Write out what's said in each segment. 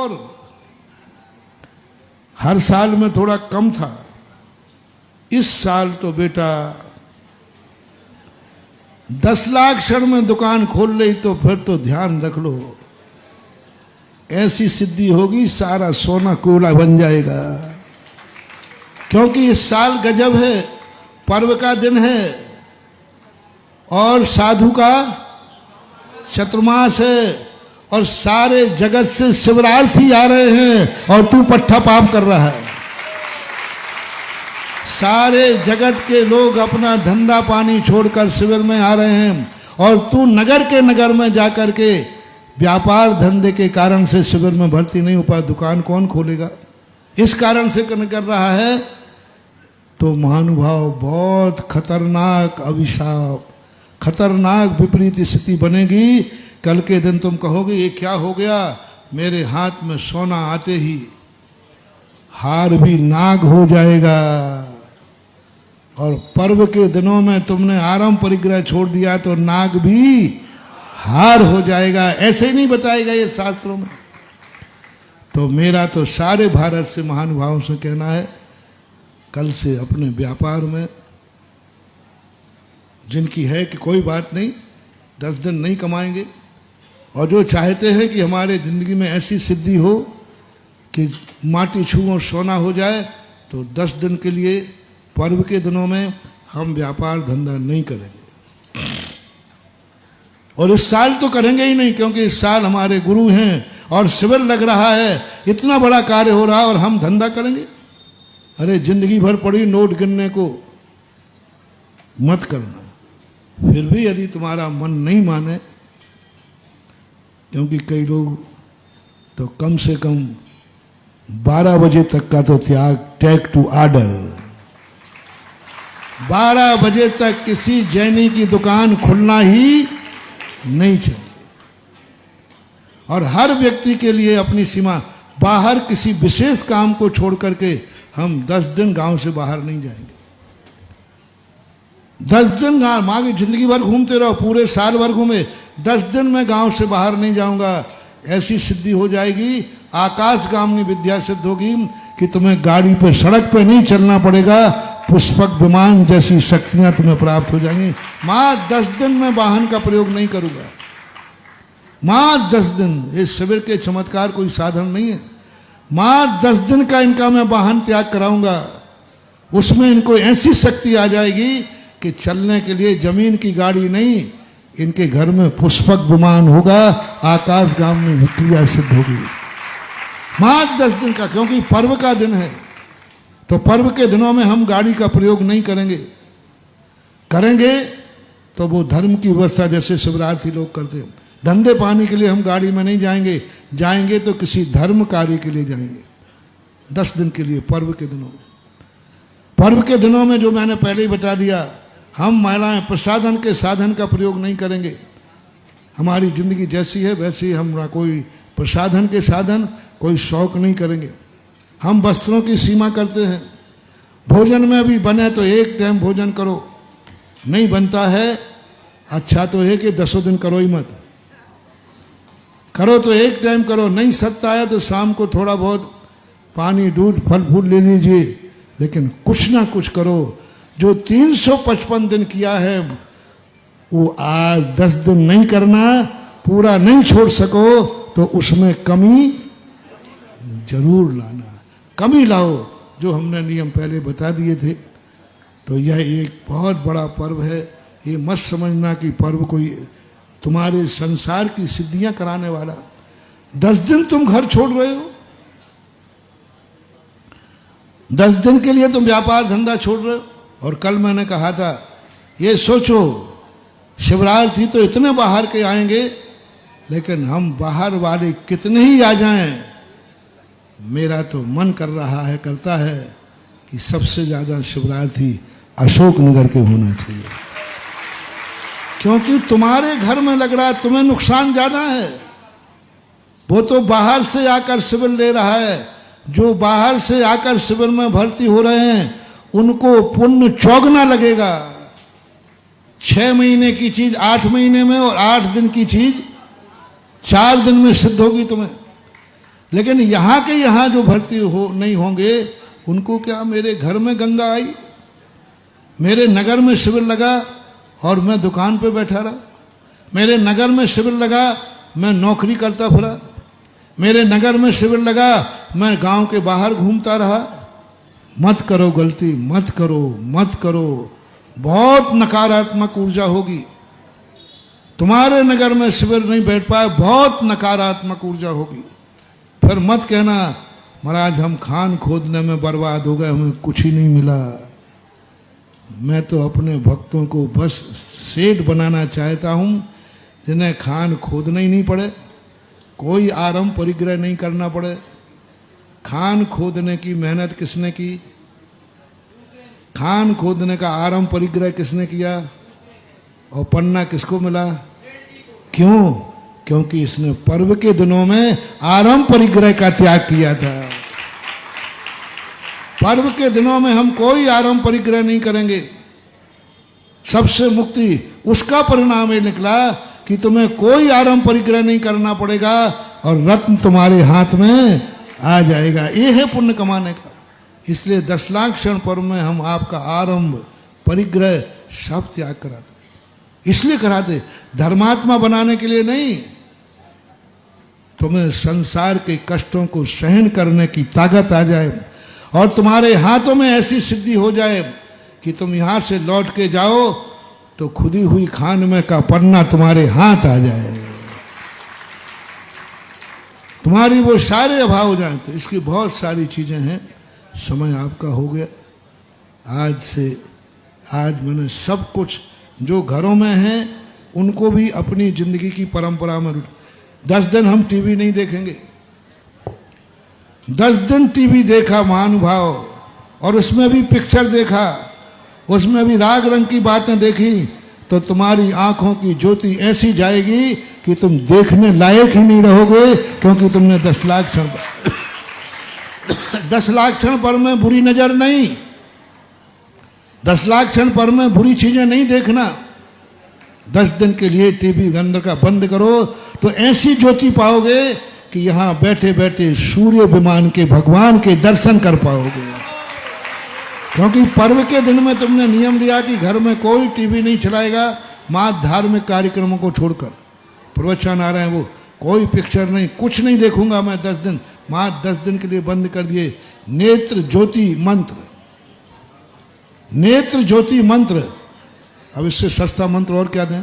और हर साल में थोड़ा कम था। इस साल तो बेटा 10 लाख क्षण में दुकान खोल ली तो फिर तो ध्यान रख लो, ऐसी सिद्धि होगी सारा सोना कोला बन जाएगा। क्योंकि इस साल गजब है, पर्व का दिन है और साधु का चतुर्मास है और सारे जगत से शिवरार्थी आ रहे हैं और तू पट्ठा पाप कर रहा है। सारे जगत के लोग अपना धंधा पानी छोड़कर शिविर में आ रहे हैं और तू नगर के नगर में जाकर के व्यापार धंधे के कारण से शिविर में भर्ती नहीं हो पा, दुकान कौन खोलेगा? इस कारण से कर रहा है। तो महानुभाव बहुत खतरनाक अभिशाप, खतरनाक विपरीत स्थिति बनेगी। कल के दिन तुम कहोगे ये क्या हो गया, मेरे हाथ में सोना आते ही हार भी नाग हो जाएगा। और पर्व के दिनों में तुमने आरंभ परिग्रह छोड़ दिया तो नाग भी हार हो जाएगा। ऐसे ही नहीं बताएगा ये शास्त्रों में। तो मेरा तो सारे भारत से महानुभावों से कहना है, कल से अपने व्यापार में जिनकी है कि कोई बात नहीं, 10 दिन नहीं कमाएंगे, और जो चाहते हैं कि हमारे जिंदगी में ऐसी सिद्धि हो कि माटी छू और सोना हो जाए, तो 10 दिन के लिए पर्व के दिनों में हम व्यापार धंधा नहीं करेंगे। और इस साल तो करेंगे ही नहीं, क्योंकि इस साल हमारे गुरु हैं और शिविर लग रहा है, इतना बड़ा कार्य हो रहा है और हम धंधा करेंगे। अरे जिंदगी भर पड़ी नोट गिनने को, मत करना। फिर भी यदि तुम्हारा मन नहीं माने, क्योंकि कई लोग तो कम से कम 12 बजे तक का तो त्याग, टेक टू ऑर्डर। 12 बजे तक किसी जैनी की दुकान खुलना ही नहीं चाहिए। और हर व्यक्ति के लिए अपनी सीमा, बाहर किसी विशेष काम को छोड़ करके हम 10 दिन गांव से बाहर नहीं जाएंगे। 10 दिन माँ की जिंदगी भर घूमते रहो, पूरे साल भर घूमे, 10 दिन में गांव से बाहर नहीं जाऊंगा, ऐसी सिद्धि हो जाएगी, आकाशगामिनी विद्या सिद्ध होगी कि तुम्हें गाड़ी पे, सड़क पे नहीं चलना पड़ेगा, पुष्पक विमान जैसी शक्तियां तुम्हें प्राप्त हो जाएंगी। माँ 10 दिन में वाहन का प्रयोग नहीं करूंगा। माँ 10 दिन, इस शिविर के चमत्कार कोई साधन नहीं है। माँ 10 दिन का इनका मैं वाहन त्याग कराऊंगा, उसमें इनको ऐसी शक्ति आ जाएगी कि चलने के लिए जमीन की गाड़ी नहीं, इनके घर में पुष्पक विमान होगा, आकाशगामिनी क्रिया सिद्ध होगी। माँ 10 दिन का, क्योंकि पर्व का दिन है, तो पर्व के दिनों में हम गाड़ी का प्रयोग नहीं करेंगे। करेंगे तो वो धर्म की व्यवस्था जैसे शिवरार्थी लोग करते हैं। धंधे पानी के लिए हम गाड़ी में नहीं जाएंगे, जाएंगे तो किसी धर्म कार्य के लिए जाएंगे। 10 दिन के लिए पर्व के दिनों में। पर्व के दिनों में जो मैंने पहले ही बता दिया, हम महिलाएं प्रसाधन के साधन का प्रयोग नहीं करेंगे। हमारी जिंदगी जैसी है वैसी, हम कोई प्रसाधन के साधन, कोई शौक नहीं करेंगे। हम वस्त्रों की सीमा करते हैं। भोजन में भी बने तो एक टाइम भोजन करो, नहीं बनता है अच्छा तो है कि 10 दिन करो ही मत। करो तो एक टाइम करो, नहीं सकता है तो शाम को थोड़ा बहुत पानी, दूध, फल फूल ले लीजिए, लेकिन कुछ ना कुछ करो। जो 355 दिन किया है वो आज 10 दिन नहीं करना, पूरा नहीं छोड़ सको तो उसमें कमी जरूर लाना। कमी लाओ, जो हमने नियम पहले बता दिए थे। तो यह एक बहुत बड़ा पर्व है। ये मत समझना कि पर्व कोई तुम्हारे संसार की सिद्धियां कराने वाला। 10 दिन तुम घर छोड़ रहे हो, 10 दिन के लिए तुम व्यापार धंधा छोड़ रहे हो। और कल मैंने कहा था, ये सोचो शिवरार्थी तो इतने बाहर के आएंगे, लेकिन हम बाहर वाले कितने ही आ जाएं, मेरा तो मन कर रहा है, करता है कि सबसे ज्यादा शिवरार्थी अशोकनगर के होना चाहिए। क्योंकि तुम्हारे घर में लग रहा है तुम्हें नुकसान ज्यादा है। वो तो बाहर से आकर शिविर ले रहा है। जो बाहर से आकर शिविर में भर्ती हो रहे हैं उनको पुण्य चौगुना लगेगा। 6 महीने की चीज 8 महीने में और 8 दिन की चीज 4 दिन में सिद्ध होगी तुम्हें। लेकिन यहाँ के यहाँ जो भर्ती हो नहीं होंगे उनको क्या, मेरे घर में गंगा आई, मेरे नगर में शिविर लगा और मैं दुकान पे बैठा रहा, मेरे नगर में शिविर लगा मैं नौकरी करता फिरा, मेरे नगर में शिविर लगा मैं गांव के बाहर घूमता रहा। मत करो गलती, मत करो, मत करो, बहुत नकारात्मक ऊर्जा होगी। तुम्हारे नगर में शिविर नहीं बैठ पाए, बहुत नकारात्मक ऊर्जा होगी। फिर मत कहना महाराज हम खान खोदने में बर्बाद हो गए, हमें कुछ ही नहीं मिला। मैं तो अपने भक्तों को बस सेठ बनाना चाहता हूं जिन्हें खान खोदना ही नहीं पड़े, कोई आरंभ परिग्रह नहीं करना पड़े। खान खोदने की मेहनत किसने की? खान खोदने का आरंभ परिग्रह किसने किया? और पन्ना किसको मिला? क्यों? क्योंकि इसने पर्व के दिनों में आरंभ परिग्रह का त्याग किया था। पर्व के दिनों में हम कोई आरंभ परिग्रह नहीं करेंगे। सबसे मुक्ति उसका परिणाम ये निकला कि तुम्हें कोई आरंभ परिग्रह नहीं करना पड़ेगा और रत्न तुम्हारे हाथ में आ जाएगा। ये है पुण्य कमाने का। इसलिए 10 लाख क्षण पर्व में हम आपका आरंभ परिग्रह सब त्याग कराते, इसलिए कराते, धर्मात्मा बनाने के लिए नहीं। तुम्हें संसार के कष्टों को सहन करने की ताकत आ जाए और तुम्हारे हाथों में ऐसी सिद्धि हो जाए कि तुम यहां से लौट के जाओ तो खुदी हुई खान में का पन्ना तुम्हारे हाथ आ जाए, तुम्हारी वो सारे अभाव हो जाए। तो इसकी बहुत सारी चीजें हैं। समय आपका हो गया। आज मैंने सब कुछ जो घरों में है उनको भी अपनी जिंदगी की परंपरा में 10 दिन हम टीवी नहीं देखेंगे। 10 दिन टीवी देखा महानुभाव, और उसमें भी पिक्चर देखा, उसमें भी राग रंग की बातें देखी, तो तुम्हारी आंखों की ज्योति ऐसी जाएगी कि तुम देखने लायक ही नहीं रहोगे, क्योंकि तुमने 10 लाख क्षण 10 लाख क्षण पर में बुरी नजर नहीं, 10 लाख क्षण पर में बुरी चीजें नहीं देखना। 10 दिन के लिए टीवी अंदर का बंद करो तो ऐसी ज्योति पाओगे कि यहां बैठे बैठे सूर्य विमान के भगवान के दर्शन कर पाओगे। क्योंकि पर्व के दिन में तुमने नियम लिया कि घर में कोई टीवी नहीं चलाएगा, मात्र धार्मिक कार्यक्रमों को छोड़कर। प्रवचन आ रहे हैं, वो कोई पिक्चर नहीं, कुछ नहीं देखूंगा मैं 10 दिन, मात्र 10 दिन के लिए बंद कर दिए। नेत्र ज्योति मंत्र, नेत्र ज्योति मंत्र, अब इससे सस्ता मंत्र और क्या दें?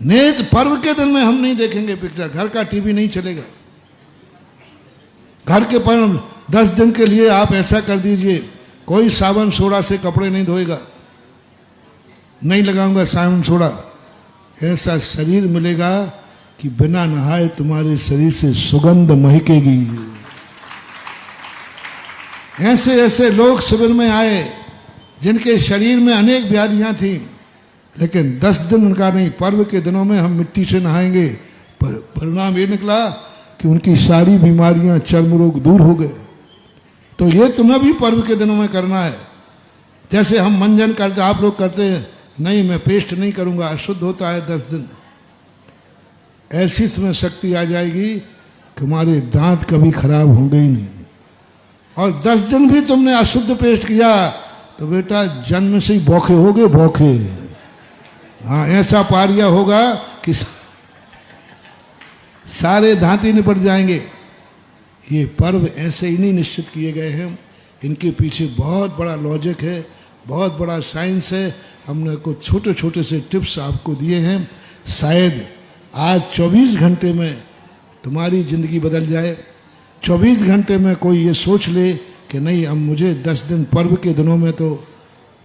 नेत्र पर्व के दिन में हम नहीं देखेंगे पिक्चर, घर का टीवी नहीं चलेगा। घर के पर्व 10 दिन के लिए आप ऐसा कर दीजिए, कोई साबुन सोडा से कपड़े नहीं धोएगा, नहीं लगाऊंगा साबुन सोडा। ऐसा शरीर मिलेगा कि बिना नहाए तुम्हारे शरीर से सुगंध महकेगी। ऐसे ऐसे लोग शिविर में आए जिनके शरीर में अनेक व्याधियां थी, लेकिन 10 दिन उनका नहीं, पर्व के दिनों में हम मिट्टी से नहाएंगे। पर परिणाम ये निकला कि उनकी सारी बीमारियां, चर्म रोग दूर हो गए। तो ये तुम्हें भी पर्व के दिनों में करना है। जैसे हम मंजन करते, आप लोग करते हैं, नहीं मैं पेस्ट नहीं करूंगा, अशुद्ध होता है 10 दिन। ऐसी इसमें शक्ति आ जाएगी कि हमारे दांत कभी खराब होंगे ही नहीं। और 10 दिन भी तुमने अशुद्ध पेस्ट किया तो बेटा जन्म से ही बौखे होगे, बौखे। हाँ, ऐसा पारिया होगा कि सारे दांत ही निपट जाएंगे। ये पर्व ऐसे ही नहीं निश्चित किए गए हैं, इनके पीछे बहुत बड़ा लॉजिक है, बहुत बड़ा साइंस है। हमने कुछ छोटे छोटे से टिप्स आपको दिए हैं। शायद आज 24 घंटे में तुम्हारी जिंदगी बदल जाए। 24 घंटे में कोई ये सोच ले कि नहीं, अब मुझे 10 दिन पर्व के दिनों में तो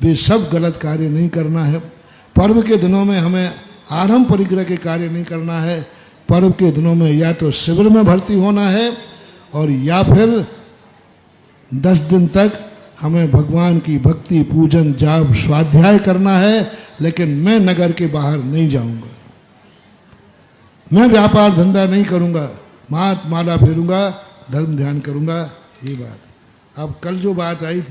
भी सब गलत कार्य नहीं करना है। पर्व के दिनों में हमें आरंभ परिग्रह के कार्य नहीं करना है। पर्व के दिनों में या तो शिविर में भर्ती होना है और या फिर 10 दिन तक हमें भगवान की भक्ति, पूजन, जाप, स्वाध्याय करना है। लेकिन मैं नगर के बाहर नहीं जाऊंगा, मैं व्यापार धंधा नहीं करूंगा, माला फेरूंगा, धर्म ध्यान करूंगा। ये बात अब कल जो बात आई थी